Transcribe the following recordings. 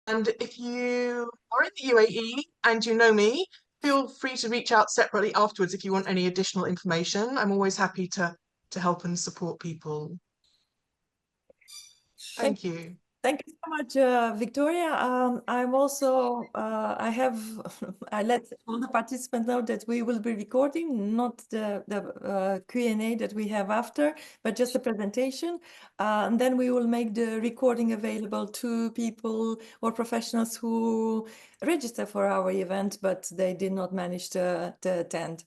And if you are in the UAE and you know me, feel free to reach out separately afterwards if you want any additional information. I'm always happy to help and support people. Thank Thank you. Thank you so much, Victoria. I'm also, I let all the participants know that we will be recording, not the Q&A that we have after, but just the presentation. And then we will make the recording available to people or professionals who register for our event, but they did not manage to attend.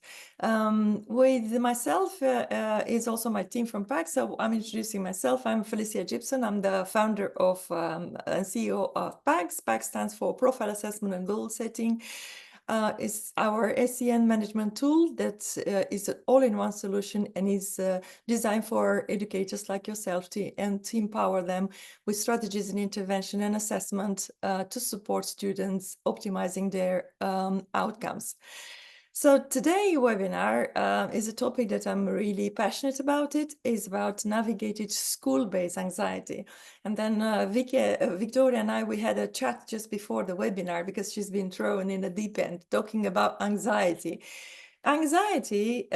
With myself is also my team from PAX. So I'm introducing myself. I'm Feliciea Gibson. I'm the founder of and CEO of PAX. PAX stands for Profile Assessment and Goal Setting. It's our SEN management tool that is an all-in-one solution and is designed for educators like yourself to empower them with strategies and intervention and assessment to support students optimizing their outcomes. So today's webinar is a topic that I'm really passionate about. It is about navigated school-based anxiety. And then Victoria and I, we had a chat just before the webinar because she's been thrown in a deep end talking about anxiety. Anxiety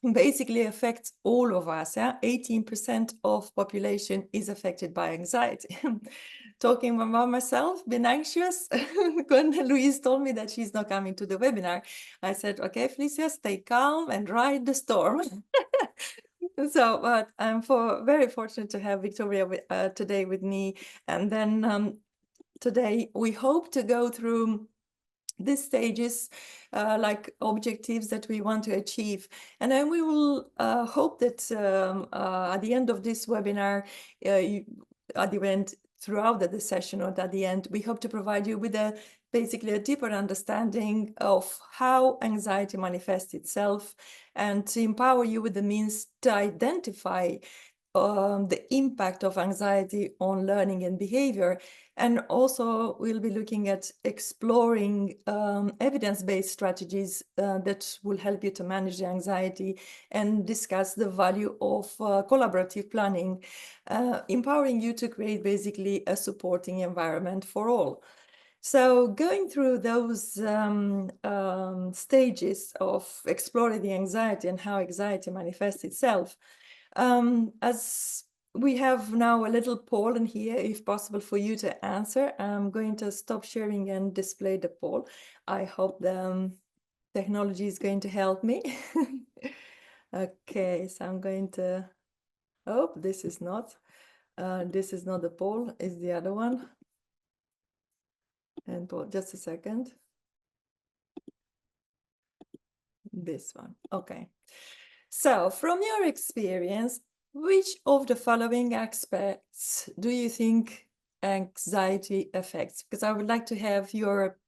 basically affects all of us. 18% of population is affected by anxiety. Talking about myself, been anxious. When Louise told me that she's not coming to the webinar, I said, okay, Felicia, stay calm and ride the storm. So, but I'm very fortunate to have Victoria today with me. And then today we hope to go through these stages, like objectives that we want to achieve. And then we will hope that at the end of this webinar, at the end, throughout the session or at the end, we hope to provide you with basically a deeper understanding of how anxiety manifests itself and to empower you with the means to identify the impact of anxiety on learning and behavior. And also we'll be looking at exploring evidence-based strategies that will help you to manage the anxiety and discuss the value of collaborative planning, empowering you to create basically a supporting environment for all. So going through those stages of exploring the anxiety and how anxiety manifests itself, as we have now a little poll in here, if possible for you to answer. I'm going to stop sharing and display the poll. I hope the technology is going to help me. Okay, so I'm going to, oh, this is not the poll, it's the other one. And just a second. This one, okay. So from your experience, which of the following aspects do you think anxiety affects? Because I would like to have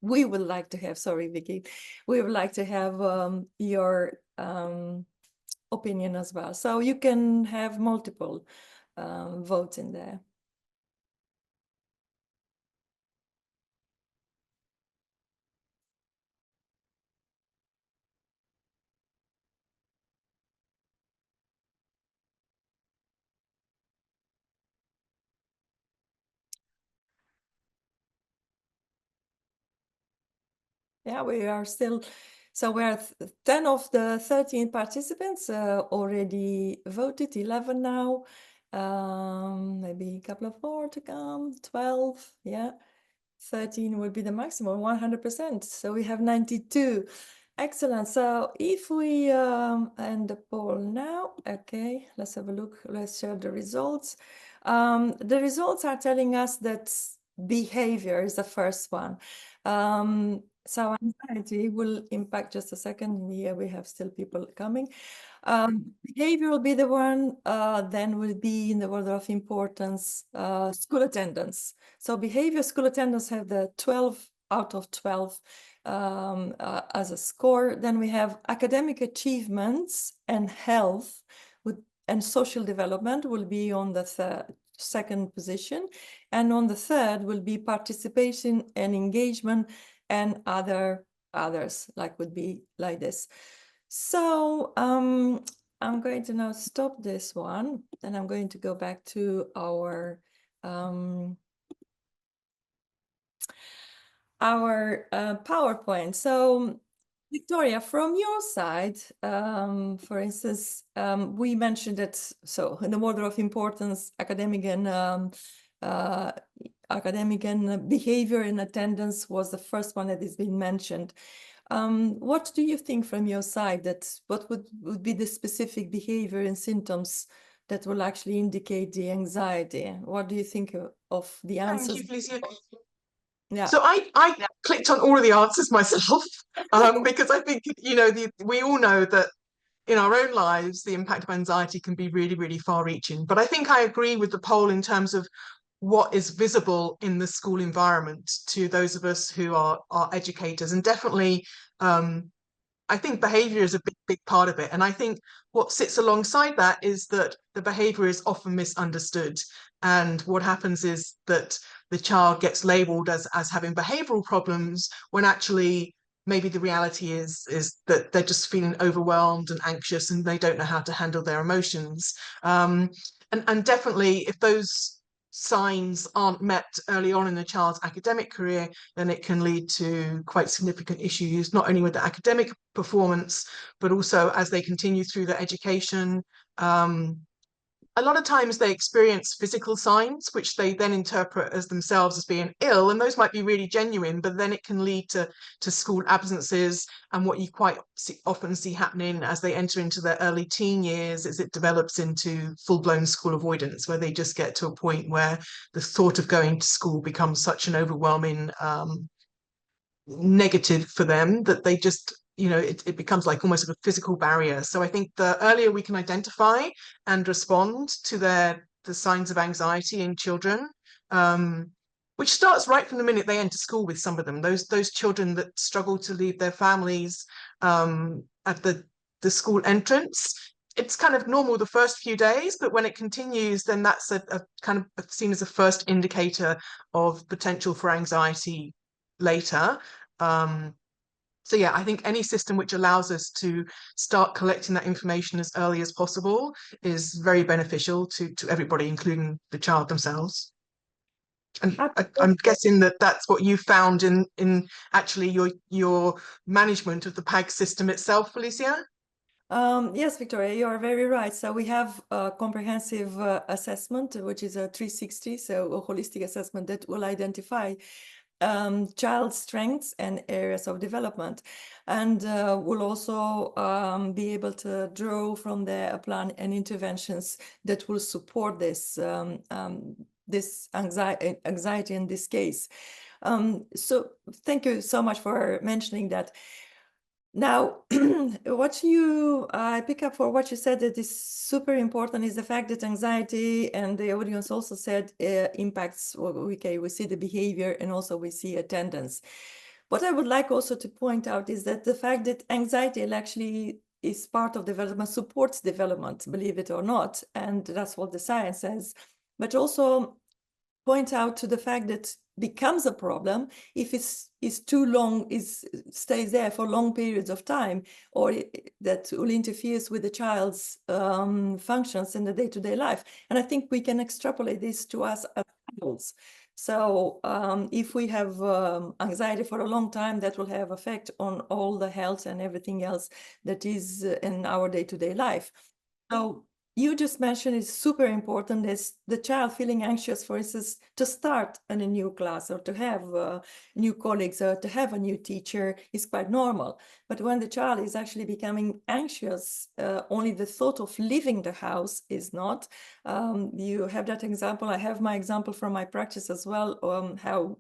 we would like to have, sorry, Vicky, we would like to have your opinion as well. So you can have multiple votes in there. Yeah, we are still, so we are 10 of the 13 participants already voted, 11 now. Maybe a couple of more to come, 12, yeah. 13 will be the maximum, 100%. So we have 92. Excellent. So if we end the poll now, okay, let's have a look. Let's share the results. The results are telling us that behavior is the first one. So anxiety will impact, just a second. Here we have still people coming. Behavior will be the one, then will be in the order of importance, school attendance. So behavior, school attendance have the 12 out of 12 as a score. Then we have academic achievements and health and social development will be on the second position. And on the third will be participation and engagement and others, like would be like this. So I'm going to now stop this one and I'm going to go back to our our PowerPoint. So Victoria, from your side, for instance, we mentioned that, so in the order of importance, academic and behavior and attendance was the first one that has been mentioned. What do you think from your side that what would be the specific behavior and symptoms that will actually indicate the anxiety? What do you think of the Thank answers? you, Felicia. Yeah. So I clicked on all of the answers myself because I think, we all know that in our own lives, the impact of anxiety can be really, really far-reaching. But I think I agree with the poll in terms of what is visible in the school environment to those of us who are educators. And definitely, I think behavior is a big, big part of it. And I think what sits alongside that is that the behavior is often misunderstood. And what happens is that the child gets labeled as having behavioral problems when actually maybe the reality is that they're just feeling overwhelmed and anxious and they don't know how to handle their emotions. And definitely if those signs aren't met early on in the child's academic career, then it can lead to quite significant issues, not only with the academic performance, but also as they continue through their education. A lot of times they experience physical signs, which they then interpret as themselves as being ill, and those might be really genuine, but then it can lead to school absences. And what you quite often see happening as they enter into their early teen years is it develops into full-blown school avoidance, where they just get to a point where the thought of going to school becomes such an overwhelming negative for them that they just it becomes like almost like a physical barrier. So I think the earlier we can identify and respond to the signs of anxiety in children, which starts right from the minute they enter school with some of them, those children that struggle to leave their families at the school entrance. It's kind of normal the first few days, but when it continues, then that's a kind of seen as a first indicator of potential for anxiety later. So yeah, I think any system which allows us to start collecting that information as early as possible is very beneficial to everybody, including the child themselves. And I'm guessing that that's what you found in actually your management of the PAG system itself, Felicia? Yes, Victoria, you are very right. So we have a comprehensive assessment, which is a 360, so a holistic assessment that will identify child strengths and areas of development, and will also be able to draw from there a plan and interventions that will support this anxiety in this case. So thank you so much for mentioning that. Now, I pick up for what you said that is super important is the fact that anxiety, and the audience also said, impacts, okay, we see the behavior and also we see attendance. What I would like also to point out is that the fact that anxiety actually is part of development, supports development, believe it or not, and that's what the science says, but also point out to the fact that becomes a problem if it's too long, stays there for long periods of time, or that will interferes with the child's functions in the day-to-day life. And I think we can extrapolate this to us as adults. So if we have anxiety for a long time, that will have effect on all the health and everything else that is in our day-to-day life. So you just mentioned is super important is the child feeling anxious, for instance, to start in a new class or to have new colleagues or to have a new teacher is quite normal. But when the child is actually becoming anxious, only the thought of leaving the house is not. You have that example. I have my example from my practice as well, how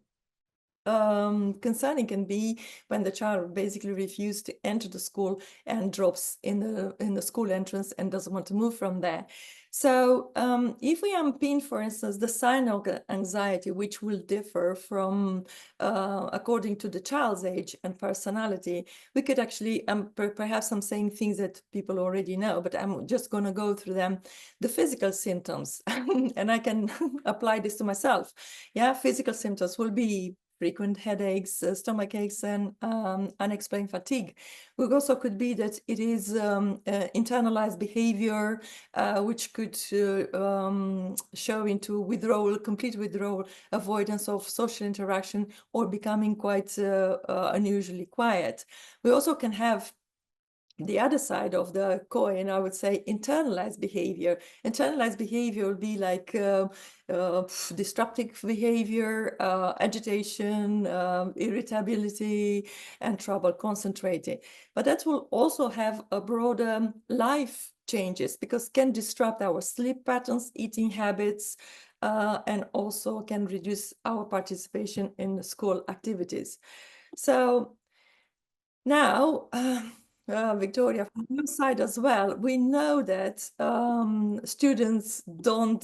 concerning can be when the child basically refuses to enter the school and drops in the school entrance and doesn't want to move from there. So if we unpin, for instance, the sign of anxiety, which will differ from according to the child's age and personality, we could actually, perhaps I'm saying things that people already know, but I'm just going to go through them. The physical symptoms, and I can apply this to myself. Yeah, physical symptoms will be frequent headaches, stomach aches, and unexplained fatigue. It also could be that it is internalized behavior, which could show into withdrawal, complete withdrawal, avoidance of social interaction, or becoming quite unusually quiet. We also can have the other side of the coin, I would say, internalized behavior. Internalized behavior would be like disruptive behavior, agitation, irritability, and trouble concentrating. But that will also have a broader life changes, because can disrupt our sleep patterns, eating habits, and also can reduce our participation in school activities. So now, Victoria, from your side as well, we know that students don't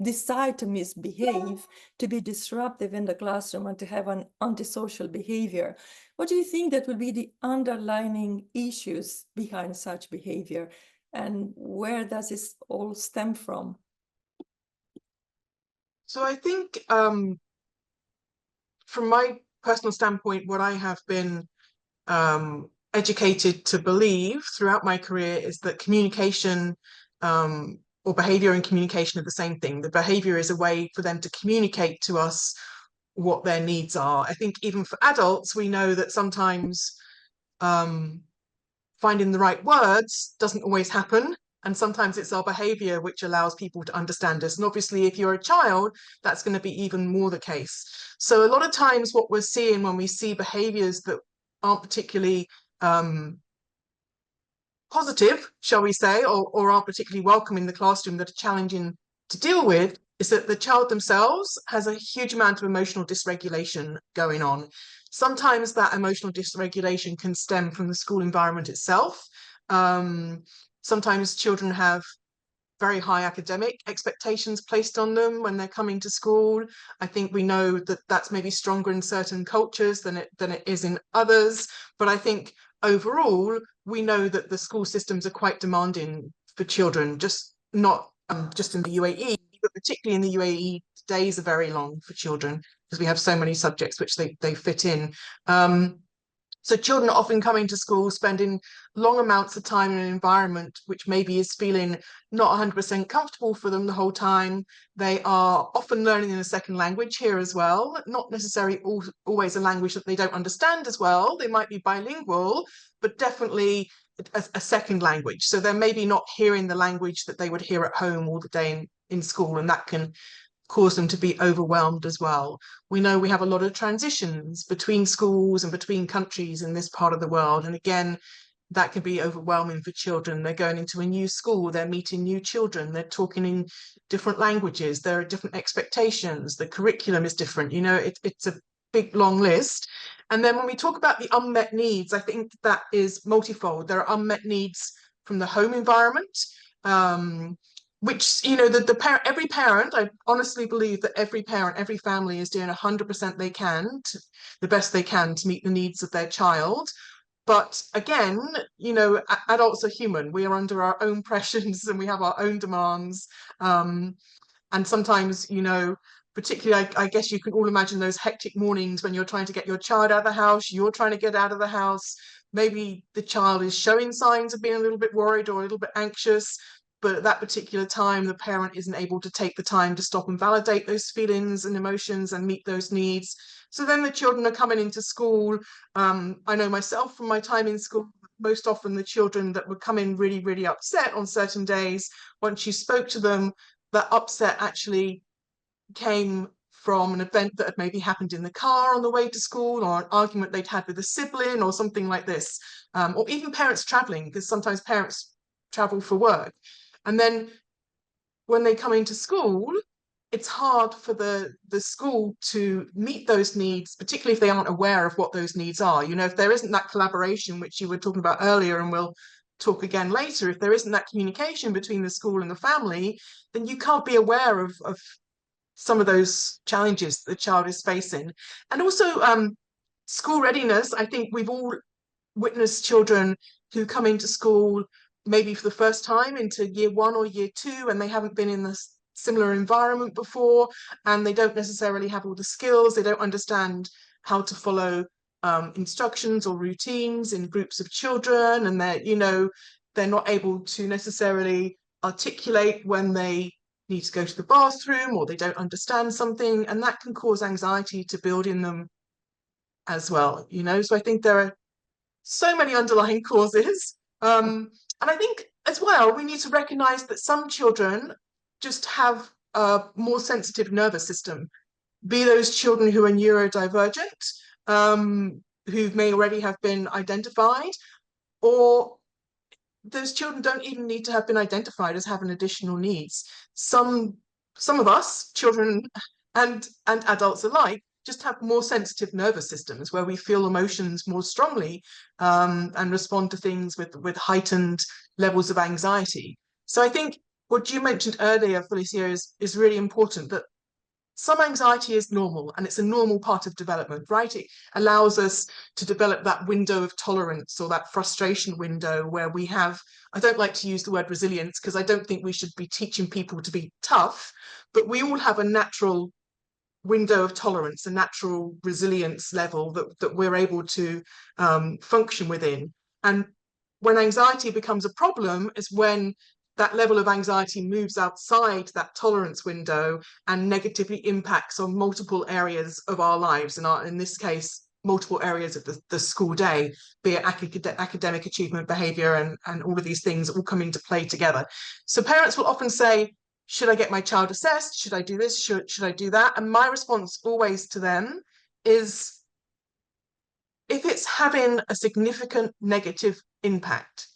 decide to misbehave, to be disruptive in the classroom, and to have an antisocial behavior. What do you think that will be the underlying issues behind such behavior, and where does this all stem from? So I think from my personal standpoint, what I have been educated to believe throughout my career is that communication or behavior and communication are the same thing. The behavior is a way for them to communicate to us what their needs are. I think even for adults, we know that sometimes finding the right words doesn't always happen. And sometimes it's our behavior which allows people to understand us. And obviously, if you're a child, that's going to be even more the case. So a lot of times what we're seeing when we see behaviors that aren't particularly positive, shall we say, or aren't particularly welcome in the classroom, that are challenging to deal with, is that the child themselves has a huge amount of emotional dysregulation going on. Sometimes that emotional dysregulation can stem from the school environment itself. Sometimes children have very high academic expectations placed on them when they're coming to school. I think we know that that's maybe stronger in certain cultures than it is in others. But I think overall, we know that the school systems are quite demanding for children, just not just in the UAE, but particularly in the UAE, days are very long for children because we have so many subjects which they fit in. So children are often coming to school, spending long amounts of time in an environment which maybe is feeling not 100% comfortable for them the whole time. They are often learning in a second language here as well, not necessarily always a language that they don't understand as well. They might be bilingual, but definitely a second language. So they're maybe not hearing the language that they would hear at home all the day in school, and that can cause them to be overwhelmed as well. We know we have a lot of transitions between schools and between countries in this part of the world. And again, that can be overwhelming for children. They're going into a new school, they're meeting new children, they're talking in different languages, there are different expectations, the curriculum is different. You know, it's a big, long list. And then when we talk about the unmet needs, I think that is multifold. There are unmet needs from the home environment, which, you know, every parent, I honestly believe that every parent, every family is doing 100% they can, the best they can to meet the needs of their child. But again, you know, adults are human. We are under our own pressures and we have our own demands. And sometimes, you know, particularly, I guess you can all imagine those hectic mornings when you're trying to get your child out of the house, you're trying to get out of the house. Maybe the child is showing signs of being a little bit worried or a little bit anxious, but at that particular time, the parent isn't able to take the time to stop and validate those feelings and emotions and meet those needs. So then the children are coming into school. I know myself from my time in school, most often the children that would come in really, really upset on certain days, once you spoke to them, that upset actually came from an event that had maybe happened in the car on the way to school, or an argument they'd had with a sibling or something like this, or even parents traveling, because sometimes parents travel for work. And then when they come into school, it's hard for the school to meet those needs, particularly if they aren't aware of what those needs are. You know, if there isn't that collaboration, which you were talking about earlier, and we'll talk again later, if there isn't that communication between the school and the family, then you can't be aware of some of those challenges the child is facing. And also school readiness. I think we've all witnessed children who come into school maybe for the first time into year 1 or year 2, and they haven't been in the similar environment before, and they don't necessarily have all the skills. They don't understand how to follow instructions or routines in groups of children, and they're not able to necessarily articulate when they need to go to the bathroom, or they don't understand something, and that can cause anxiety to build in them as well. So I think there are so many underlying causes, and I think as well we need to recognize that some children just have a more sensitive nervous system, be those children who are neurodivergent, who may already have been identified, or those children don't even need to have been identified as having additional needs. Some of us, children and adults alike, just have more sensitive nervous systems where we feel emotions more strongly, and respond to things with heightened levels of anxiety. So I think what you mentioned earlier, Felicia, is really important, that some anxiety is normal, and it's a normal part of development, right? It allows us to develop that window of tolerance, or that frustration window where we have, I don't like to use the word resilience because I don't think we should be teaching people to be tough, but we all have a natural window of tolerance, a natural resilience level that we're able to function within. And when anxiety becomes a problem is when that level of anxiety moves outside that tolerance window and negatively impacts on multiple areas of our lives, and in this case, multiple areas of the school day, be it academic achievement, behavior, and all of these things all come into play together. So parents will often say, should I get my child assessed? Should I do this? Should I do that? And my response always to them is, if it's having a significant negative impact,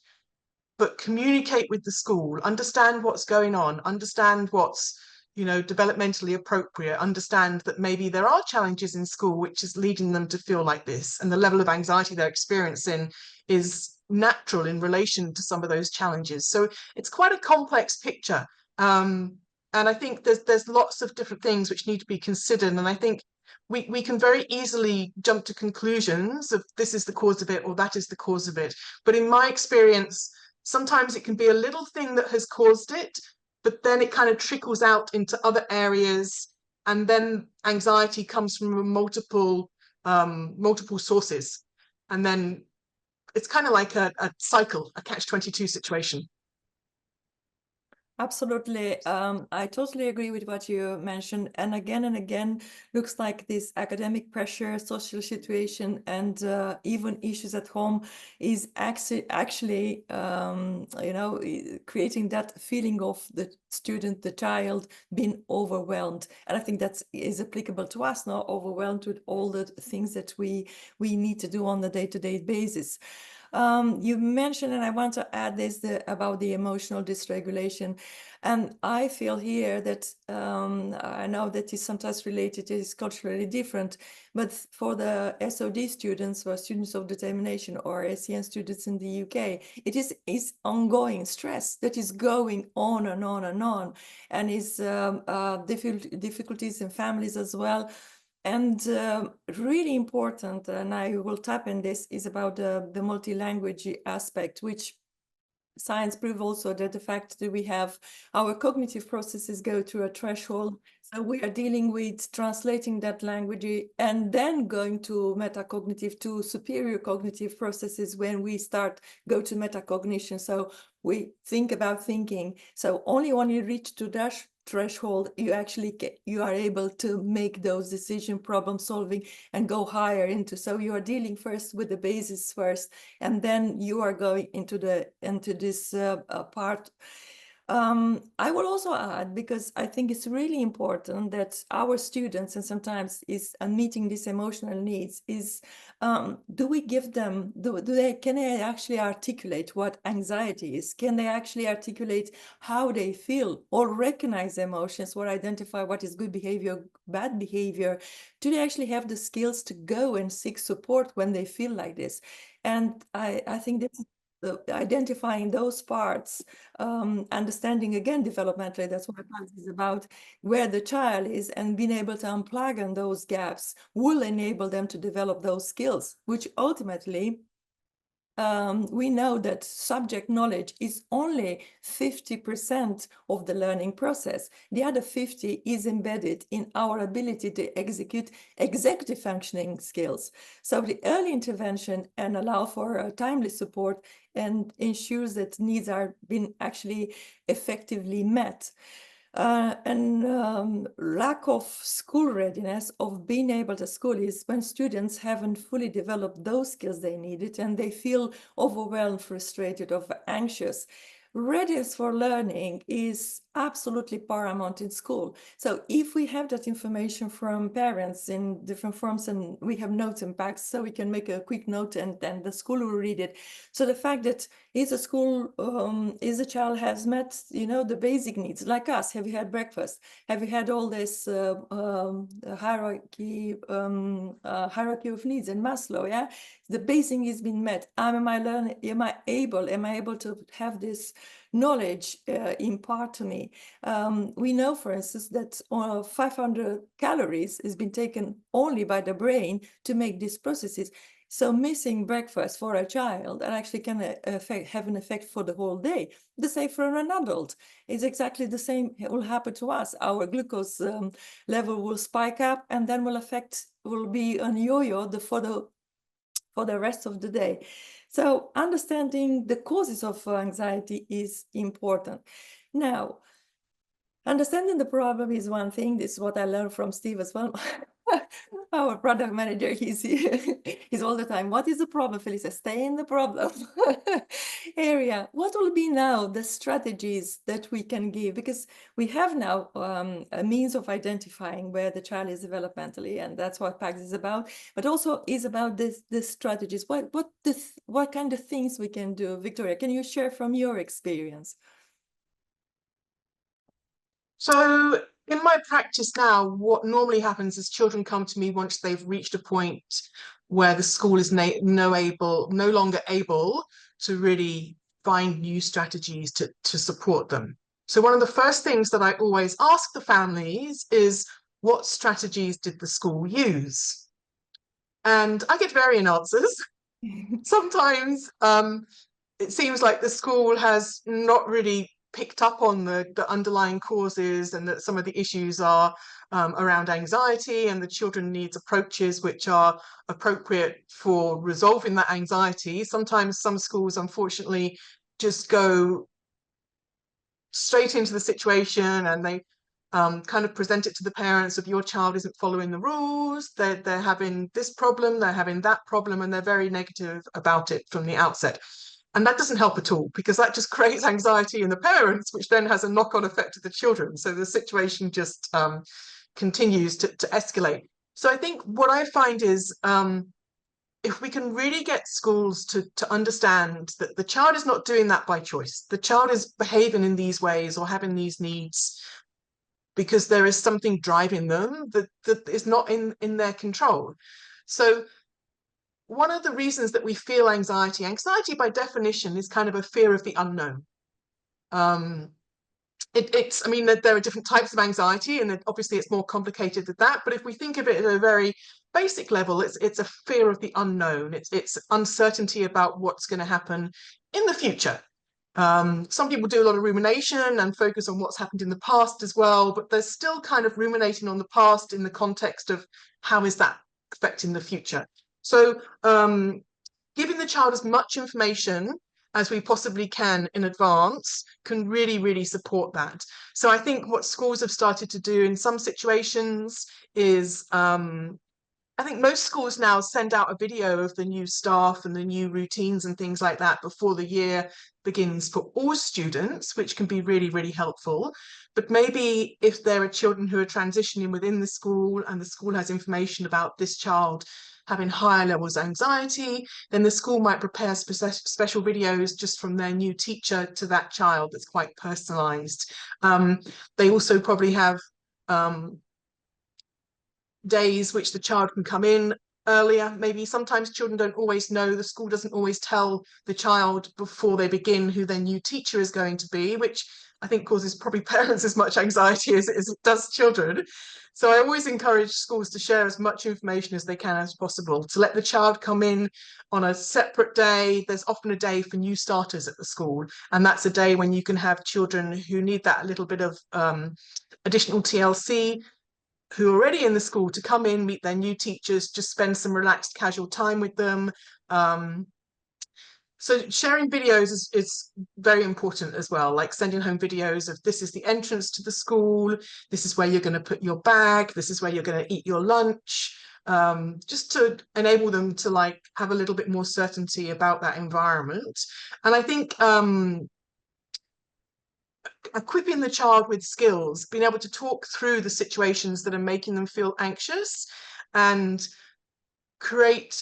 but communicate with the school, understand what's going on, understand what's developmentally appropriate, understand that maybe there are challenges in school which is leading them to feel like this, and the level of anxiety they're experiencing is natural in relation to some of those challenges. So it's quite a complex picture, and I think there's lots of different things which need to be considered, and I think we can very easily jump to conclusions of this is the cause of it or that is the cause of it. But in my experience, sometimes it can be a little thing that has caused it, but then it kind of trickles out into other areas, and then anxiety comes from multiple sources, and then it's kind of like a cycle, a catch-22 situation. Absolutely. I totally agree with what you mentioned. And again, looks like this academic pressure, social situation, and even issues at home is actually creating that feeling of the student, the child being overwhelmed. And I think that is applicable to us now, overwhelmed with all the things that we need to do on a day-to-day basis. You mentioned, and I want to add this about the emotional dysregulation. And I feel here that I know that is sometimes related, it is culturally different, but for the SOD students or students of determination or SEN students in the UK, it is ongoing stress that is going on and on and on, and is difficulties in families as well. And really important, and I will tap in this, is about the multi-language aspect, which science proves also that the fact that we have our cognitive processes go through a threshold. So we are dealing with translating that language and then going to metacognitive, to superior cognitive processes when we go to metacognition. So we think about thinking. So only when you reach to that threshold, you are able to make those decision problem solving and go higher into. So you are dealing first with the basis first, and then you are going into this part. I will also add, because I think it's really important that our students, and sometimes meeting these emotional needs, is do we give them, can they actually articulate what anxiety is? Can they actually articulate how they feel, or recognize emotions, or identify what is good behavior, bad behavior? Do they actually have the skills to go and seek support when they feel like this? And I think that's identifying those parts, understanding again developmentally, that's what class is about, where the child is, and being able to unplug on those gaps will enable them to develop those skills, which ultimately we know that subject knowledge is only 50% of the learning process. The other 50 is embedded in our ability to execute executive functioning skills. So the early intervention and allow for timely support and ensures that needs are being actually effectively met. Lack of school readiness of being able to school is when students haven't fully developed those skills they needed and they feel overwhelmed, frustrated, or anxious. Readiness for learning is absolutely paramount in school. So if we have that information from parents in different forms and we have notes and packs, so we can make a quick note and then the school will read it. So the fact that is a school, is a child has met, the basic needs, like us. Have you had breakfast? Have you had all this hierarchy of needs in Maslow? Yeah, the basic has been met. Am I able to have this knowledge impart to me? We know, for instance, that 500 calories has been taken only by the brain to make these processes. So missing breakfast for a child actually can have an effect for the whole day. The same for an adult. It's exactly the same. It will happen to us. Our glucose level will spike up and then will be on yo-yo for the rest of the day. So understanding the causes of anxiety is important. Now, understanding the problem is one thing. This is what I learned from Steve as well. Our product manager, he's all the time, what is the problem, Felicia? Stay in the problem area. What will be now the strategies that we can give? Because we have now a means of identifying where the child is developmentally, and that's what PACS is about, but also is about this strategies. What kind of things we can do? Victoria, can you share from your experience? So in my practice now, what normally happens is children come to me once they've reached a point where the school is no longer able to really find new strategies to support them. So one of the first things that I always ask the families is, what strategies did the school use? And I get varying answers. Sometimes it seems like the school has not really picked up on the underlying causes, and that some of the issues are around anxiety, and the children needs approaches which are appropriate for resolving that anxiety. Sometimes some schools, unfortunately, just go straight into the situation and they kind of present it to the parents of, your child isn't following the rules, they're having this problem, they're having that problem, and they're very negative about it from the outset. And that doesn't help at all, because that just creates anxiety in the parents, which then has a knock-on effect to the children. So the situation just continues to escalate. So I think what I find is, if we can really get schools to understand that the child is not doing that by choice, the child is behaving in these ways or having these needs because there is something driving them that is not in their control. So one of the reasons that we feel anxiety by definition is kind of a fear of the unknown. I mean, there are different types of anxiety, and obviously it's more complicated than that. But if we think of it at a very basic level, it's a fear of the unknown. It's uncertainty about what's going to happen in the future. Some people do a lot of rumination and focus on what's happened in the past as well, but there's still kind of ruminating on the past in the context of how is that affecting the future. So giving the child as much information as we possibly can in advance can really, really support that. So I think what schools have started to do in some situations is, I think most schools now send out a video of the new staff and the new routines and things like that before the year begins for all students, which can be really, really helpful. But maybe if there are children who are transitioning within the school and the school has information about this child having higher levels of anxiety, then the school might prepare special videos just from their new teacher to that child that's quite personalized. They also probably have days which the child can come in earlier. Maybe sometimes children don't always know, the school doesn't always tell the child before they begin who their new teacher is going to be, which I think causes probably parents as much anxiety as it does children. So I always encourage schools to share as much information as they can as possible, to let the child come in on a separate day. There's often a day for new starters at the school, and that's a day when you can have children who need that little bit of additional TLC, who are already in the school, to come in, meet their new teachers, just spend some relaxed, casual time with them. So sharing videos is very important as well, like sending home videos of, this is the entrance to the school, this is where you're going to put your bag, this is where you're going to eat your lunch, just to enable them to like have a little bit more certainty about that environment. And I think equipping the child with skills, being able to talk through the situations that are making them feel anxious, and create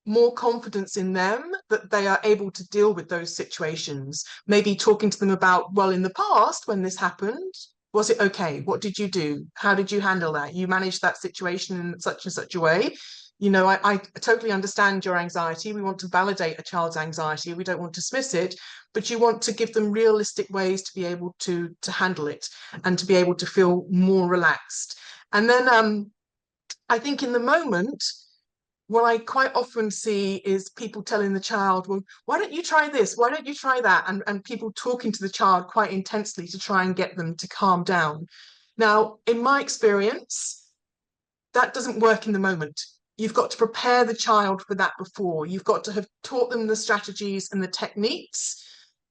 more confidence in them that they are able to deal with those situations. Maybe talking to them about, well, in the past when this happened, was it okay? What did you do? How did you handle that? You managed that situation in such and such a way. You know, I totally understand your anxiety. We want to validate a child's anxiety. We don't want to dismiss it, but you want to give them realistic ways to be able to handle it and to be able to feel more relaxed. And then I think in the moment, what I quite often see is people telling the child, well, why don't you try this? Why don't you try that? And people talking to the child quite intensely to try and get them to calm down. Now, in my experience, that doesn't work in the moment. You've got to prepare the child for that before. You've got to have taught them the strategies and the techniques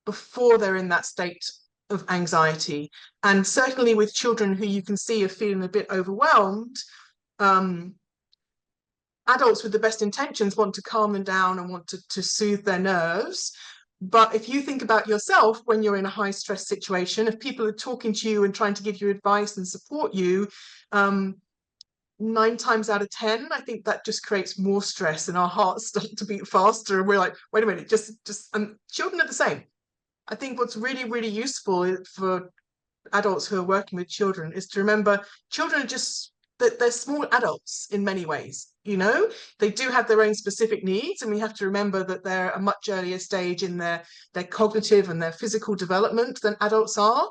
before they're in that state of anxiety. And certainly with children who you can see are feeling a bit overwhelmed, adults with the best intentions want to calm them down and want to soothe their nerves. But if you think about yourself when you're in a high stress situation, if people are talking to you and trying to give you advice and support you, 9 times out of 10, I think that just creates more stress, and our hearts start to beat faster, and we're like, wait a minute, just and children are the same. I think what's really, really useful for adults who are working with children is to remember children are just, that they're small adults in many ways. You know, they do have their own specific needs, and we have to remember that they're a much earlier stage in their cognitive and their physical development than adults are.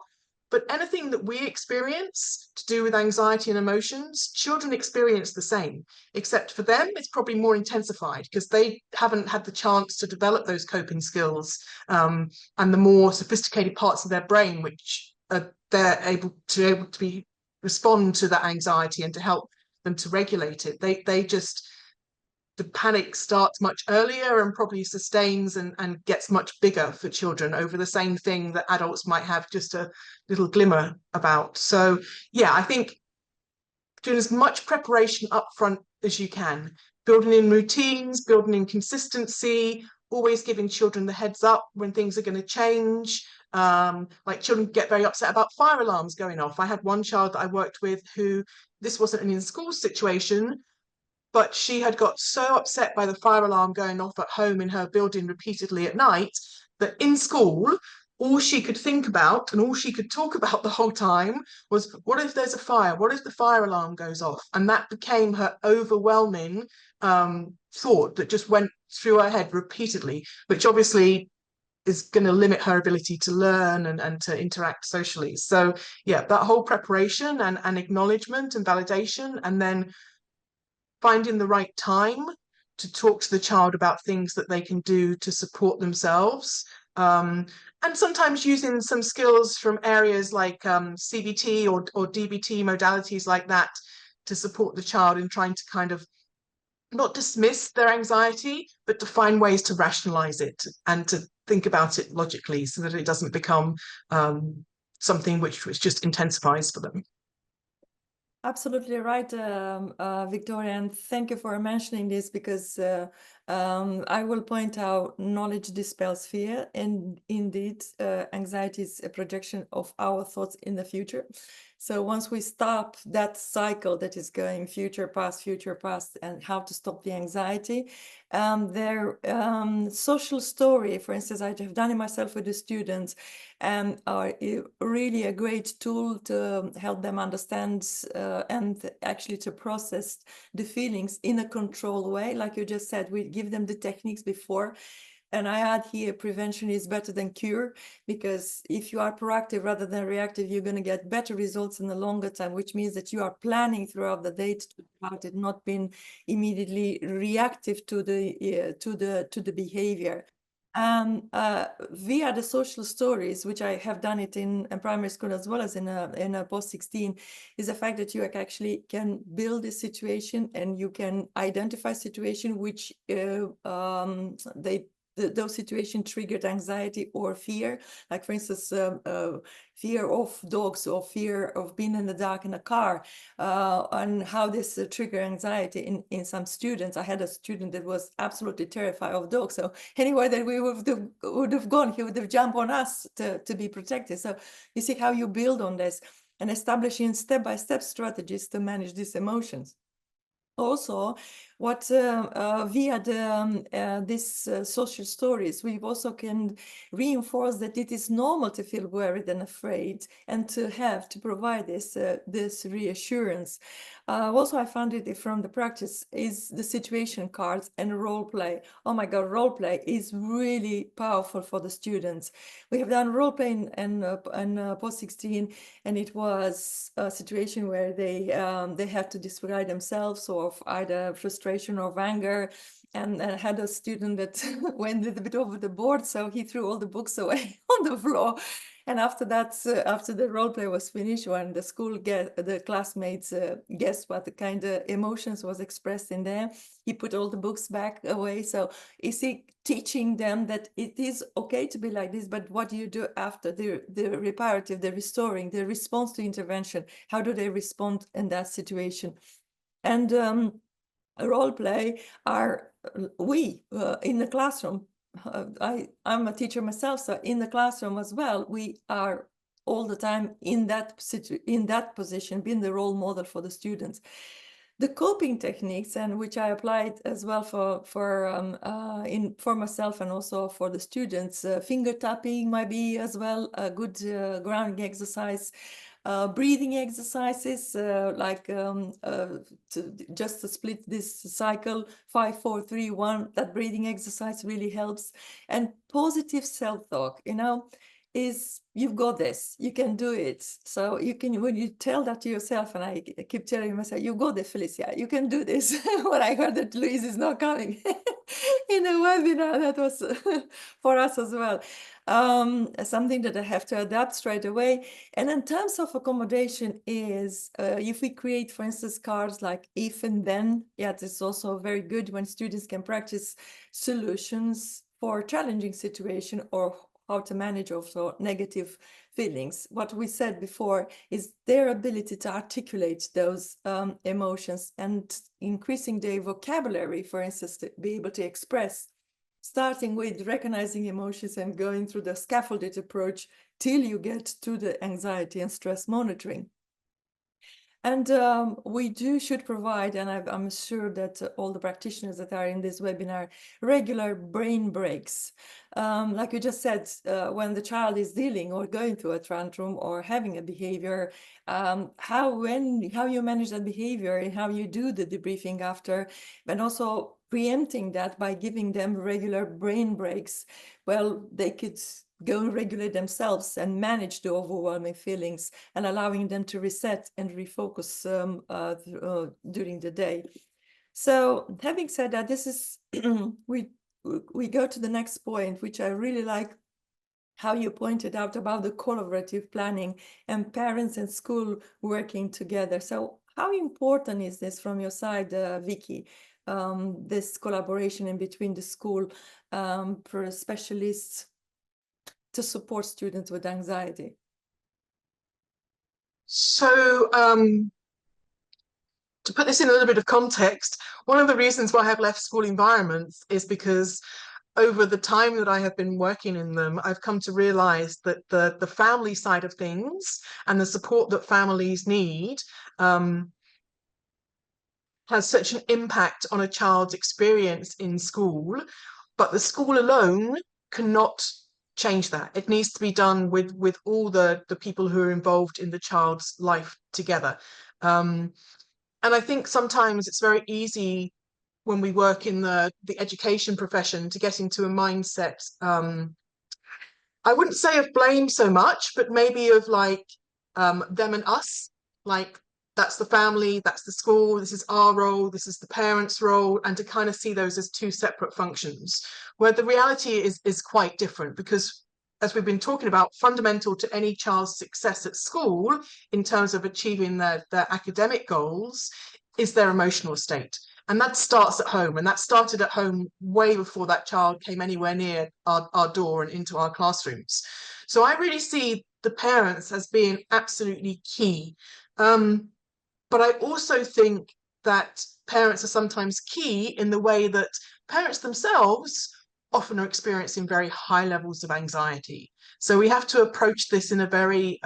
But anything that we experience to do with anxiety and emotions, children experience the same, except for them, it's probably more intensified because they haven't had the chance to develop those coping skills and the more sophisticated parts of their brain, which they're able to be respond to that anxiety and to help them to regulate it. They just, the panic starts much earlier and probably sustains and gets much bigger for children over the same thing that adults might have just a little glimmer about. So yeah, I think doing as much preparation up front as you can, building in routines, building in consistency, always giving children the heads up when things are going to change. Like children get very upset about fire alarms going off. I had one child that I worked with who, this wasn't an in-school situation, but she had got so upset by the fire alarm going off at home in her building repeatedly at night that in school, all she could think about and all she could talk about the whole time was, what if there's a fire? What if the fire alarm goes off? And that became her overwhelming thought that just went through her head repeatedly, which obviously is going to limit her ability to learn and to interact socially. So yeah, that whole preparation and acknowledgement and validation, and then finding the right time to talk to the child about things that they can do to support themselves. And sometimes using some skills from areas like CBT or DBT modalities like that to support the child in trying to kind of not dismiss their anxiety, but to find ways to rationalize it and to think about it logically so that it doesn't become something which just intensifies for them. Absolutely right, Victoria, and thank you for mentioning this, because I will point out knowledge dispels fear, and indeed, anxiety is a projection of our thoughts in the future. So once we stop that cycle that is going future, past, and how to stop the anxiety, their social story, for instance, I have done it myself with the students, are really a great tool to help them understand and actually to process the feelings in a controlled way. Like you just said, we give them the techniques before. And I add here, prevention is better than cure, because if you are proactive rather than reactive, you're going to get better results in the longer time, which means that you are planning throughout the day to about it, not being immediately reactive to the behavior. Via the social stories, which I have done it in primary school as well as in a post-16, is the fact that you actually can build a situation and you can identify situation which those situations triggered anxiety or fear, like for instance, fear of dogs or fear of being in the dark in a car, and how this trigger anxiety in some students. I had a student that was absolutely terrified of dogs, so anywhere that we would have gone, he would have jumped on us to be protected. So you see how you build on this and establishing step-by-step strategies to manage these emotions. Also, what via these social stories, we also can reinforce that it is normal to feel worried and afraid, and to provide this reassurance. Also, I found it from the practice is the situation cards and role play. Oh my God, role play is really powerful for the students. We have done role play in post-16, and it was a situation where they had to describe themselves of either frustration or anger. And I had a student that went a little bit over the board, so he threw all the books away on the floor. And after that, after the role play was finished, when the classmates guessed what the kind of emotions was expressed in there, he put all the books back away. So is he teaching them that it is okay to be like this, but what do you do after the reparative, the restoring, the response to intervention? How do they respond in that situation? And role play are we in the classroom. I'm a teacher myself, so in the classroom as well, we are all the time in that position, being the role model for the students. The coping techniques, and which I applied as well for myself and also for the students, finger tapping might be as well a good grounding exercise. Breathing exercises, just to split this cycle, 5, 4, 3, 1, that breathing exercise really helps. And positive self-talk, is you've got this, you can do it. So you can, when you tell that to yourself, and I keep telling myself, you got it, Felicia, you can do this. When I heard that Louise is not coming in a webinar, that was for us as well. Something that I have to adapt straight away. And in terms of accommodation is, if we create, for instance, cards like if and then, yeah, it's also very good when students can practice solutions for challenging situation or how to manage also negative feelings. What we said before is their ability to articulate those emotions and increasing their vocabulary, for instance, to be able to express, starting with recognizing emotions and going through the scaffolded approach till you get to the anxiety and stress monitoring. And we should provide, and I'm sure that all the practitioners that are in this webinar, regular brain breaks. Like you just said, when the child is dealing or going through a tantrum or having a behavior, how you manage that behavior and how you do the debriefing after, and also preempting that by giving them regular brain breaks. Well, they could go and regulate themselves and manage the overwhelming feelings, and allowing them to reset and refocus during the day. So having said that, this is we go to the next point, which I really like, how you pointed out about the collaborative planning and parents and school working together. So how important is this from your side, Vicky, this collaboration in between the school specialists to support students with anxiety? So to put this in a little bit of context, one of the reasons why I have left school environments is because over the time that I have been working in them, I've come to realize that the family side of things and the support that families need has such an impact on a child's experience in school, but the school alone cannot change that. It needs to be done with all the people who are involved in the child's life together. And I think sometimes it's very easy when we work in the education profession to get into a mindset, I wouldn't say of blame so much, but maybe of like them and us, like that's the family, that's the school, this is our role, this is the parents' role, and to kind of see those as two separate functions, where the reality is quite different, because as we've been talking about, fundamental to any child's success at school in terms of achieving their academic goals is their emotional state. And that starts at home, and that started at home way before that child came anywhere near our door and into our classrooms. So I really see the parents as being absolutely key. But I also think that parents are sometimes key in the way that parents themselves often are experiencing very high levels of anxiety. So we have to approach this in a very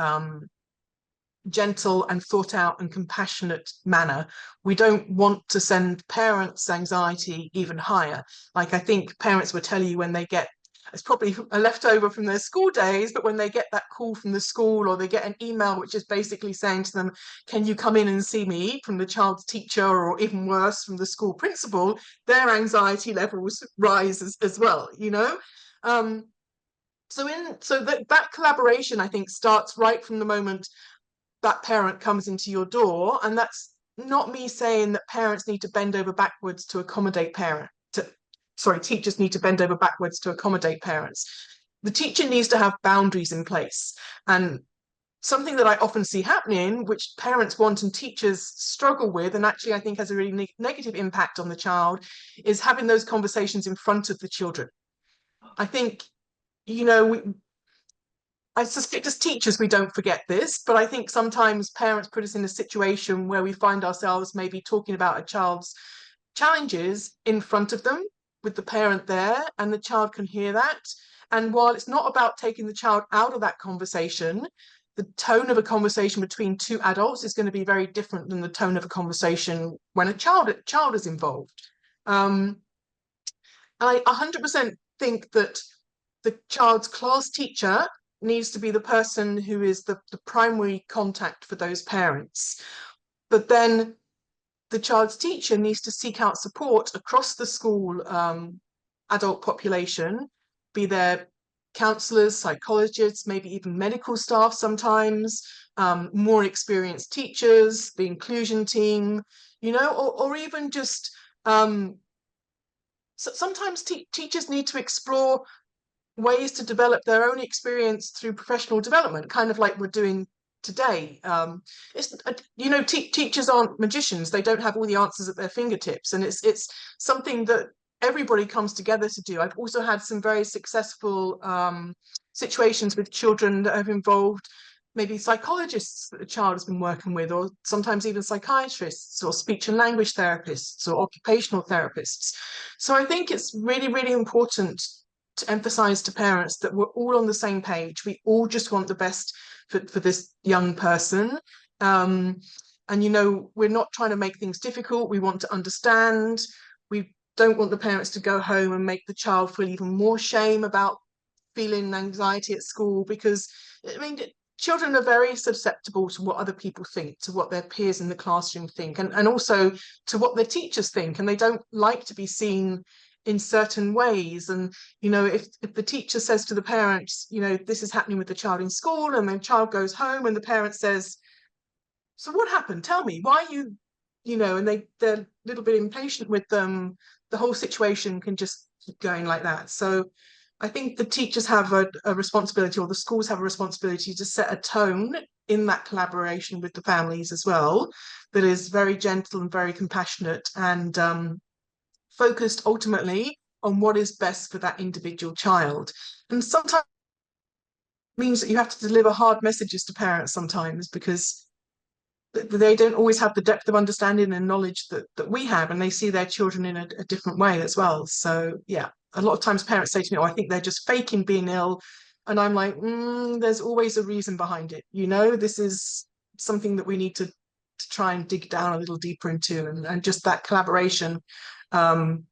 gentle and thought out and compassionate manner. We don't want to send parents' anxiety even higher. Like, I think parents will tell you when they get, it's probably a leftover from their school days, but when they get that call from the school, or they get an email which is basically saying to them, can you come in and see me, from the child's teacher, or even worse, from the school principal, their anxiety levels rise as well, you know? So that collaboration, I think, starts right from the moment that parent comes into your door. And that's not me saying that parents need to bend over backwards to accommodate teachers need to bend over backwards to accommodate parents. The teacher needs to have boundaries in place. And something that I often see happening, which parents want and teachers struggle with, and actually I think has a really negative impact on the child, is having those conversations in front of the children. I think, I suspect as teachers we don't forget this, but I think sometimes parents put us in a situation where we find ourselves maybe talking about a child's challenges in front of them with the parent there, and the child can hear that. And while it's not about taking the child out of that conversation, the tone of a conversation between two adults is going to be very different than the tone of a conversation when a child is involved. And I 100% think that the child's class teacher needs to be the person who is the primary contact for those parents. But then the child's teacher needs to seek out support across the school adult population, be there counsellors, psychologists, maybe even medical staff sometimes, more experienced teachers, the inclusion team, or even just sometimes teachers need to explore ways to develop their own experience through professional development, kind of like we're doing today. Teachers aren't magicians. They don't have all the answers at their fingertips, and it's something that everybody comes together to do. I've also had some very successful situations with children that have involved maybe psychologists that the child has been working with, or sometimes even psychiatrists or speech and language therapists or occupational therapists. So I think it's really, really important to emphasize to parents that we're all on the same page. We all just want the best for this young person. And, we're not trying to make things difficult. We want to understand. We don't want the parents to go home and make the child feel even more shame about feeling anxiety at school, because, children are very susceptible to what other people think, to what their peers in the classroom think, and also to what their teachers think. And they don't like to be seen in certain ways. And if the teacher says to the parents, this is happening with the child in school, and the child goes home and the parent says, so what happened, tell me, why are you and they're a little bit impatient with them, the whole situation can just keep going like that. So I think the teachers have a responsibility, or the schools have a responsibility, to set a tone in that collaboration with the families as well, that is very gentle and very compassionate, and focused ultimately on what is best for that individual child. And sometimes it means that you have to deliver hard messages to parents sometimes, because they don't always have the depth of understanding and knowledge that we have, and they see their children in a different way as well. So yeah, a lot of times parents say to me, oh, I think they're just faking being ill. And I'm like, there's always a reason behind it. This is something that we need to try and dig down a little deeper into, and just that collaboration um,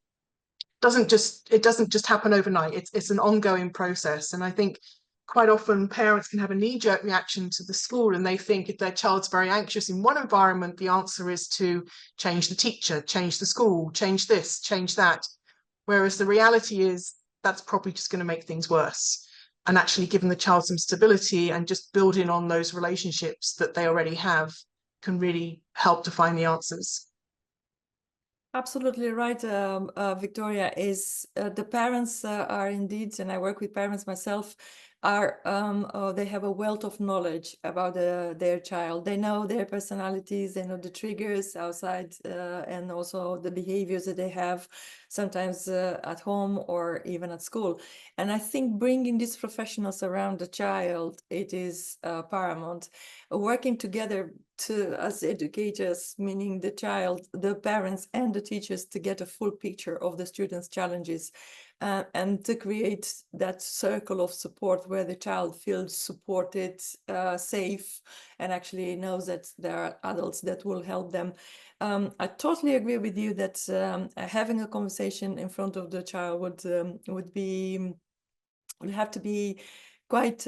doesn't just happen overnight. It's an ongoing process. And I think quite often parents can have a knee-jerk reaction to the school, and they think if their child's very anxious in one environment, the answer is to change the teacher, change the school, change this, change that. Whereas the reality is that's probably just going to make things worse. And actually giving the child some stability and just building on those relationships that they already have can really help to find the answers. Absolutely right, Victoria. Is the parents are indeed, and I work with parents myself, are they have a wealth of knowledge about their child. They know their personalities, they know the triggers outside, and also the behaviors that they have sometimes at home or even at school. And I think bringing these professionals around the child, it is paramount. Working together as educators, meaning the child, the parents and the teachers, to get a full picture of the students' challenges and to create that circle of support where the child feels supported, safe, and actually knows that there are adults that will help them. I totally agree with you that having a conversation in front of the child would have to be quite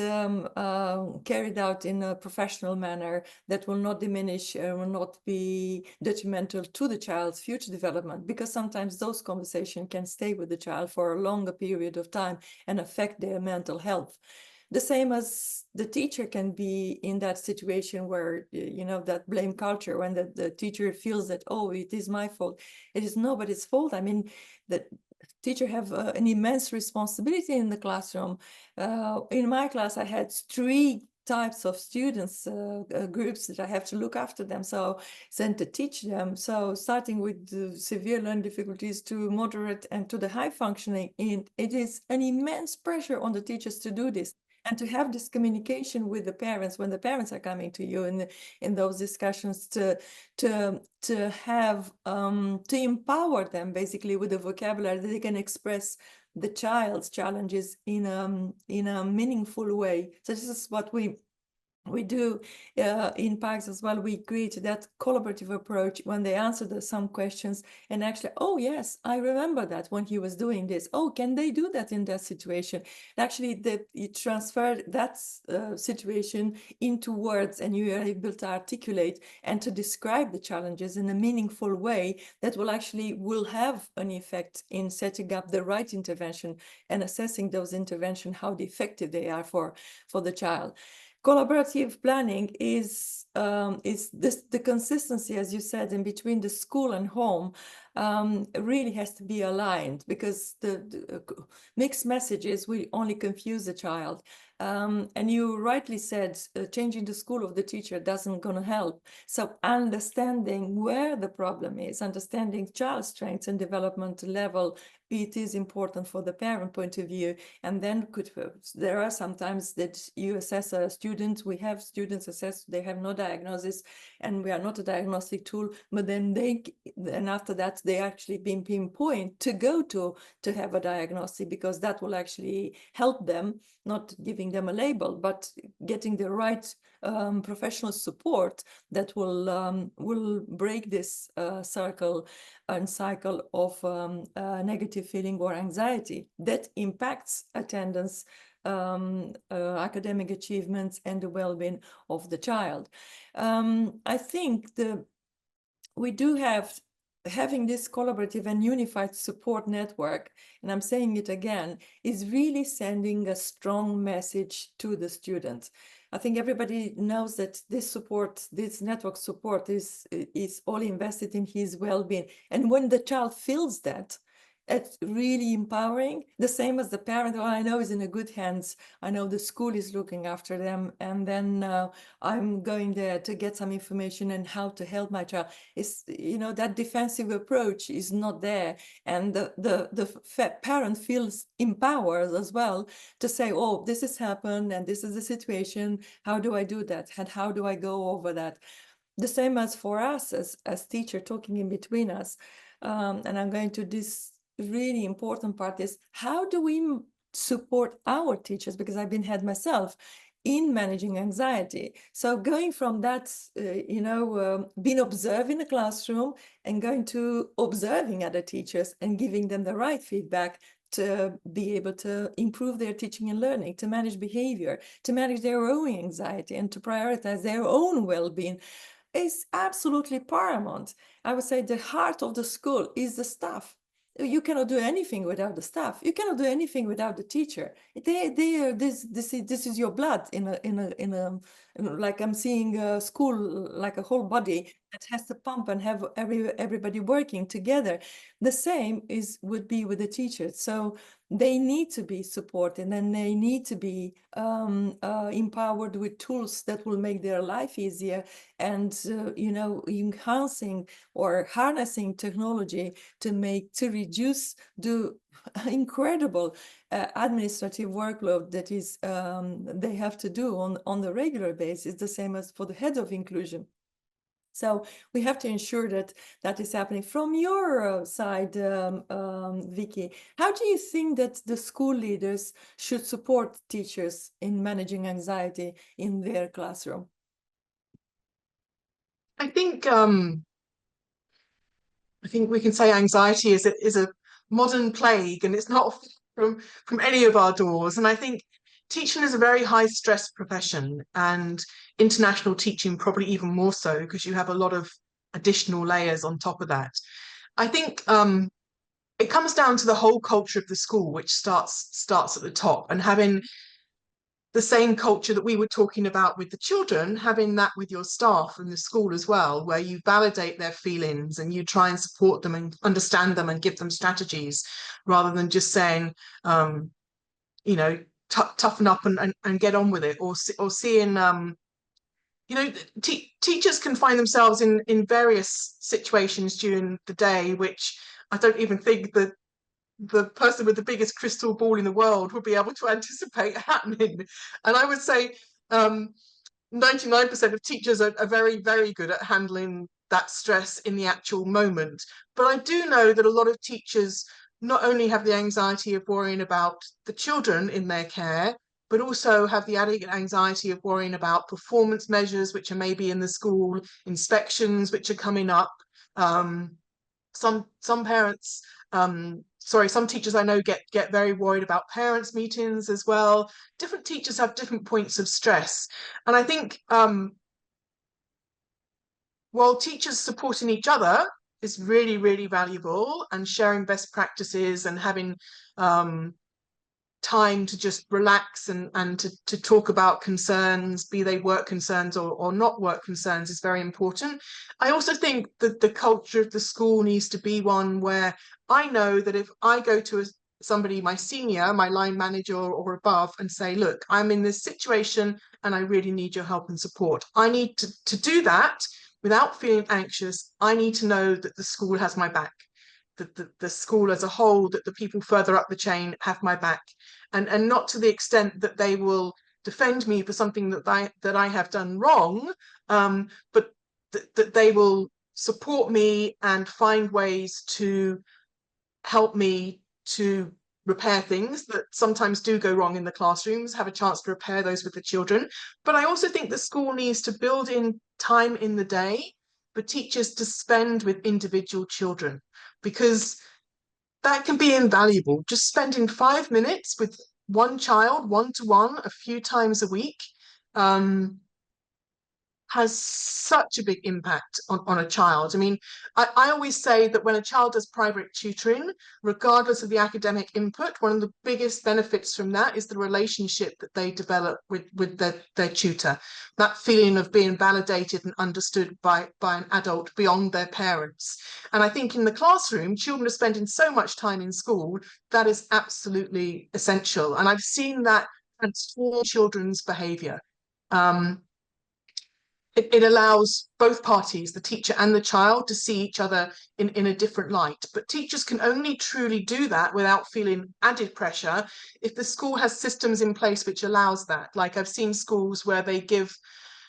carried out in a professional manner that will not diminish, will not be detrimental to the child's future development, because sometimes those conversations can stay with the child for a longer period of time and affect their mental health. The same as the teacher can be in that situation where, that blame culture, when the teacher feels that, oh, it is my fault. It is nobody's fault. I mean, the teacher have an immense responsibility in the classroom. In my class, I had 3 types of students, groups that I have to look after them, so to teach them. So starting with the severe learning difficulties to moderate and to the high functioning, it is an immense pressure on the teachers to do this. And to have this communication with the parents when the parents are coming to you in those discussions, to have to empower them basically with the vocabulary that they can express the child's challenges in a meaningful way. So this is what we do in PACS as well. We create that collaborative approach when they answer some questions and actually, oh yes, I remember that when he was doing this. Oh, can they do that in that situation? And actually, you transfer that situation into words, and you are able to articulate and to describe the challenges in a meaningful way that will have an effect in setting up the right intervention and assessing those interventions, how effective they are for the child. Collaborative planning is the consistency, as you said, in between the school and home really has to be aligned, because the mixed messages will only confuse the child. And you rightly said, changing the school of the teacher doesn't gonna help. So understanding where the problem is, understanding child's strengths and development level, it is important for the parent point of view. And then there are sometimes that you assess a student, we have students assessed, they have no diagnosis, and we are not a diagnostic tool, but then after that, they actually been pinpointed to go to have a diagnosis, because that will actually help them, not giving them a label, but getting the right professional support that will break this circle and cycle of negative feeling or anxiety that impacts attendance, academic achievements, and the well-being of the child. I think we do having this collaborative and unified support network, and I'm saying it again, is really sending a strong message to the student. I think everybody knows that this network support is all invested in his well-being. And when the child feels that, it's really empowering. The same as the parent, oh, I know is in a good hands. I know the school is looking after them. And then I'm going there to get some information and how to help my child. It's, that defensive approach is not there. And the parent feels empowered as well to say, oh, this has happened and this is the situation. How do I do that? And how do I go over that? the same as for us as teacher, talking in between us. And I'm going to this really important part is, how do we support our teachers? Because I've been head myself in managing anxiety. So going from that, being observed in the classroom and going to observing other teachers and giving them the right feedback to be able to improve their teaching and learning, to manage behavior, to manage their own anxiety, and to prioritize their own well-being is absolutely paramount. I would say the heart of the school is the staff. You cannot do anything without the staff. You cannot do anything without the teacher. They are this is your blood like I'm seeing a school like a whole body that has to pump and have everybody working together. The same would be with the teachers. So they need to be supported, and they need to be empowered with tools that will make their life easier, and enhancing or harnessing technology to reduce the incredible administrative workload that is they have to do on the regular basis, the same as for the head of inclusion. So we have to ensure that that is happening. From your side, Vicky, how do you think that the school leaders should support teachers in managing anxiety in their classroom? I think we can say anxiety is a modern plague, and it's not from any of our doors. And I think teaching is a very high stress profession, and international teaching probably even more so, because you have a lot of additional layers on top of that. I think it comes down to the whole culture of the school, which starts at the top, and having the same culture that we were talking about with the children, having that with your staff and the school as well, where you validate their feelings and you try and support them and understand them and give them strategies, rather than just saying, toughen up and get on with it, or seeing, teachers can find themselves in various situations during the day, which I don't even think that the person with the biggest crystal ball in the world would be able to anticipate happening. And I would say 99% of teachers are very, very good at handling that stress in the actual moment. But I do know that a lot of teachers not only have the anxiety of worrying about the children in their care, but also have the added anxiety of worrying about performance measures, which are maybe in the school, inspections, which are coming up. Some parents, some teachers I know get very worried about parents' meetings as well. Different teachers have different points of stress. And I think while teachers supporting each other is really, really valuable, and sharing best practices and having time to just relax and to talk about concerns, be they work concerns or not work concerns, is very important. I also think that the culture of the school needs to be one where I know that if I go to somebody, my senior, my line manager or above, and say, look, I'm in this situation and I really need your help and support, I need to do that without feeling anxious. I need to know that the school has my back, that the school as a whole, that the people further up the chain have my back, and not to the extent that they will defend me for something that I have done wrong, but that they will support me and find ways to help me to repair things that sometimes do go wrong in the classrooms, have a chance to repair those with the children. But I also think the school needs to build in time in the day for teachers to spend with individual children, because that can be invaluable. Just spending 5 minutes with one child, one-to-one, a few times a week, has such a big impact on a child. I mean, I always say that when a child does private tutoring, regardless of the academic input, one of the biggest benefits from that is the relationship that they develop with their tutor, that feeling of being validated and understood by an adult beyond their parents. And I think in the classroom, children are spending so much time in school, that is absolutely essential. And I've seen that transform children's behavior. It allows both parties, the teacher and the child, to see each other in a different light. But teachers can only truly do that without feeling added pressure if the school has systems in place which allows that. Like I've seen schools where they give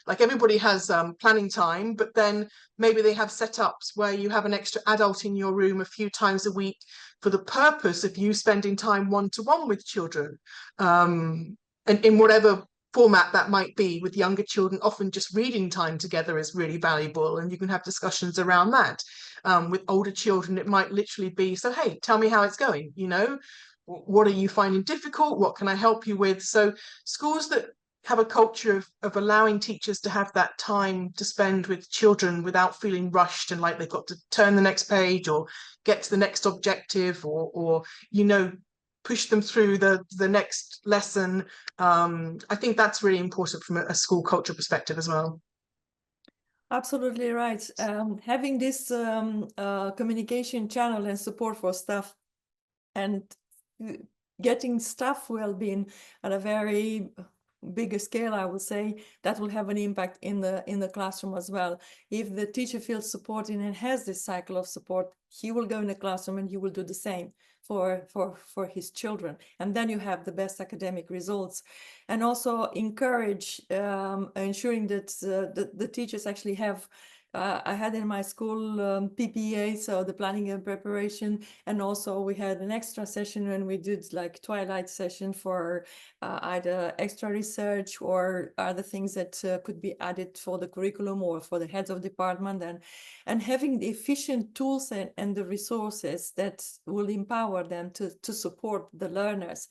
like everybody has planning time, but then maybe they have setups where you have an extra adult in your room a few times a week for the purpose of you spending time one-to-one with children, and in whatever format that might be. With younger children, often just reading time together is really valuable, and you can have discussions around that. With older children, it might literally be, so hey, tell me how it's going, you know, what are you finding difficult, what can I help you with? So schools that have a culture of allowing teachers to have that time to spend with children without feeling rushed and like they've got to turn the next page or get to the next objective, or you know, push them through the next lesson. I think that's really important from a school culture perspective as well. Absolutely right. Having this communication channel and support for staff and getting staff well-being at a very bigger scale, I would say, that will have an impact in the classroom as well. If the teacher feels supported and has this cycle of support, he will go in the classroom and he will do the same for his children, and then you have the best academic results. And also encourage ensuring that the teachers actually have I had in my school PPA, so the planning and preparation, and also we had an extra session when we did like twilight session for either extra research or other things that could be added for the curriculum or for the heads of department, and having the efficient tools and the resources that will empower them to support the learners.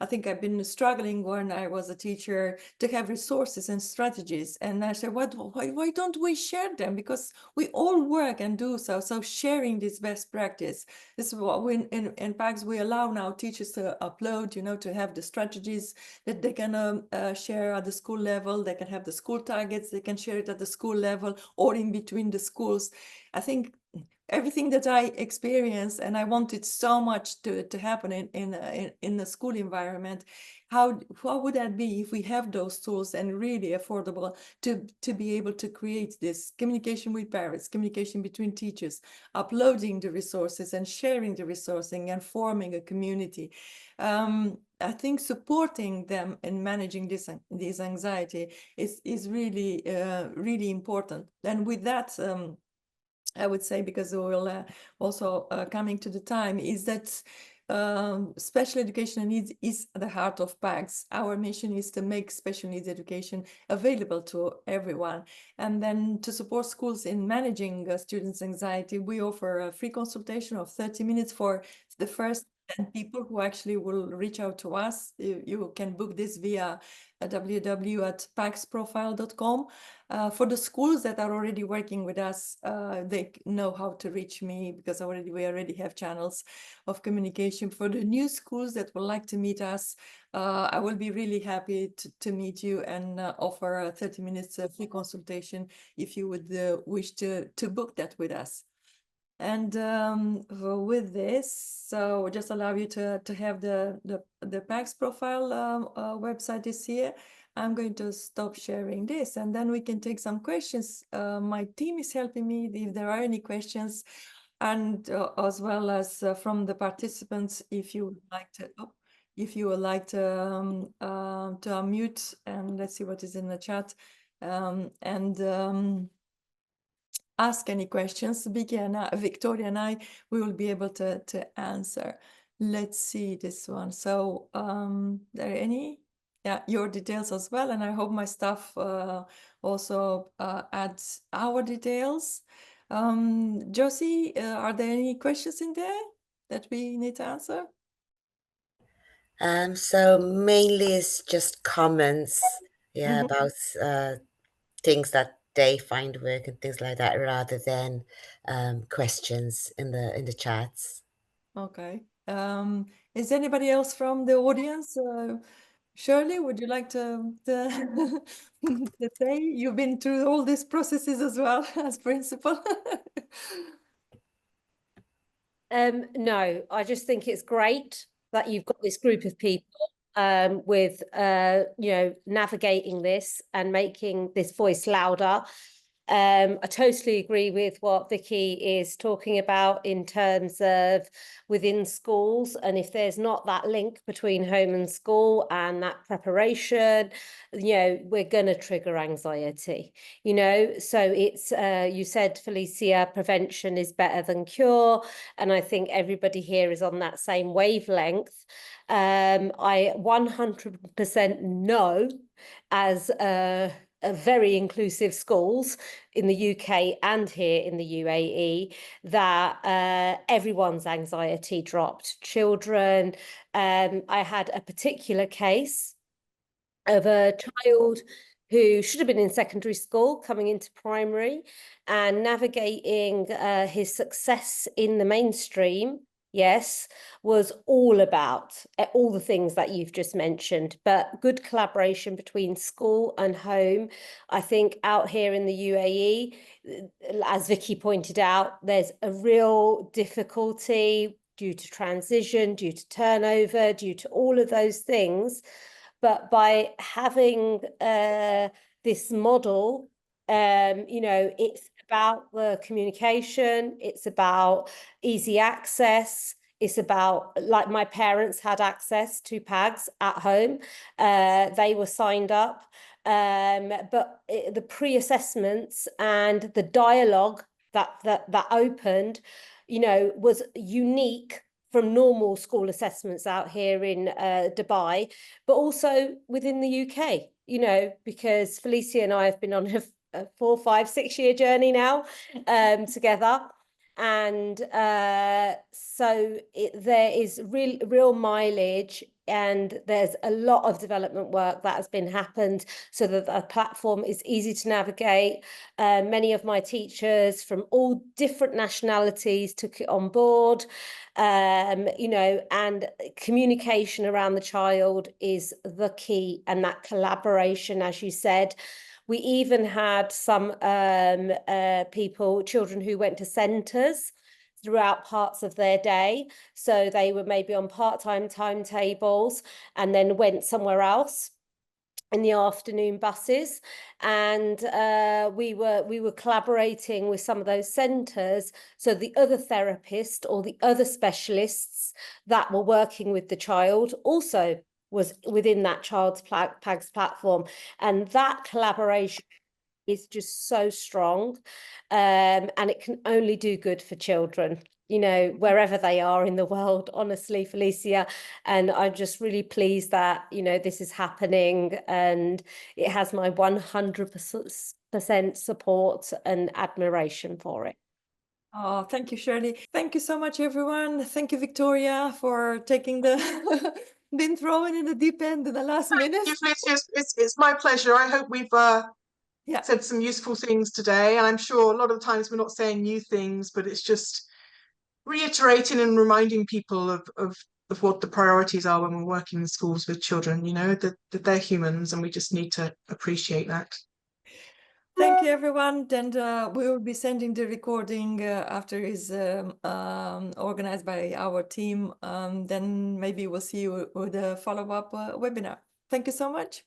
I think I've been struggling when I was a teacher to have resources and strategies. And I said, why don't we share them? Because we all work and do so. So sharing this best practice. This is what we in PACS, we allow now teachers to upload, you know, to have the strategies that they can share at the school level. They can have the school targets. They can share it at the school level or in between the schools. I think everything that I experienced, and I wanted so much to happen in the school environment. How would that be if we have those tools and really affordable to be able to create this communication with parents, communication between teachers, uploading the resources and sharing the resourcing and forming a community. I think supporting them in managing this anxiety is really really important. And with that, I would say, because we will also coming to the time, is that special educational needs is the heart of PACS. Our mission is to make special needs education available to everyone. And then to support schools in managing students' anxiety, we offer a free consultation of 30 minutes for the first 10 people who actually will reach out to us. You can book this via www.pacsprofile.com. For the schools that are already working with us, they know how to reach me because we already have channels of communication. For the new schools that would like to meet us, I will be really happy to meet you and offer a 30 minutes free consultation if you would wish to book that with us. And with this, so just allow you to have the PACS profile website is here. I'm going to stop sharing this and then we can take some questions. My team is helping me if there are any questions, and as well as from the participants, if you would like to, to unmute, and let's see what is in the chat, ask any questions. Victoria and I, we will be able to answer. Let's see this one. So there are any? Yeah, your details as well. And I hope my staff also adds our details. Josie, are there any questions in there that we need to answer? So mainly it's just comments, yeah, about things that they find work and things like that, rather than questions in the chats. Okay. Is anybody else from the audience? Shirley, would you like to say you've been through all these processes as well as principal? No, I just think it's great that you've got this group of people with, you know, navigating this and making this voice louder. I totally agree with what Vicky is talking about in terms of within schools, and if there's not that link between home and school and that preparation, you know, we're going to trigger anxiety, you know. So it's you said, Felicia, prevention is better than cure, and I think everybody here is on that same wavelength. I 100% know, as a very inclusive schools in the UK and here in the UAE, that everyone's anxiety dropped. Children, I had a particular case of a child who should have been in secondary school coming into primary, and navigating his success in the mainstream, yes, was all about all the things that you've just mentioned, but good collaboration between school and home. I think out here in the UAE, as Vicky pointed out, there's a real difficulty due to transition, due to turnover, due to all of those things. But by having this model, you know, it's about the communication, it's about easy access, it's about, like, my parents had access to PAGs at home, they were signed up, but the pre-assessments and the dialogue that opened, you know, was unique from normal school assessments out here in Dubai, but also within the UK, you know, because Felicia and I have been on a 4, 5, 6 year journey now together. And so there is real mileage, and there's a lot of development work that has been happened so that the platform is easy to navigate. Many of my teachers from all different nationalities took it on board, you know, and communication around the child is the key, and that collaboration, as you said. We even had some children who went to centres throughout parts of their day. So they were maybe on part-time timetables and then went somewhere else in the afternoon buses, and we were collaborating with some of those centres, so the other therapist or the other specialists that were working with the child also was within that child's PAGS platform, and that collaboration is just so strong, and it can only do good for children, you know, wherever they are in the world, honestly, Felicia. And I'm just really pleased that, you know, this is happening, and it has my 100% support and admiration for it. Oh, thank you, Shirley. Thank you so much, everyone. Thank you, Victoria, for taking the being thrown in the deep end in the last minute. It's my pleasure. I hope we've said some useful things today, and I'm sure a lot of times we're not saying new things, but it's just reiterating and reminding people of what the priorities are when we're working in schools with children, you know, that they're humans, and we just need to appreciate that. Thank you, everyone. And we will be sending the recording after it's organized by our team. Then maybe we'll see you with a follow-up webinar. Thank you so much.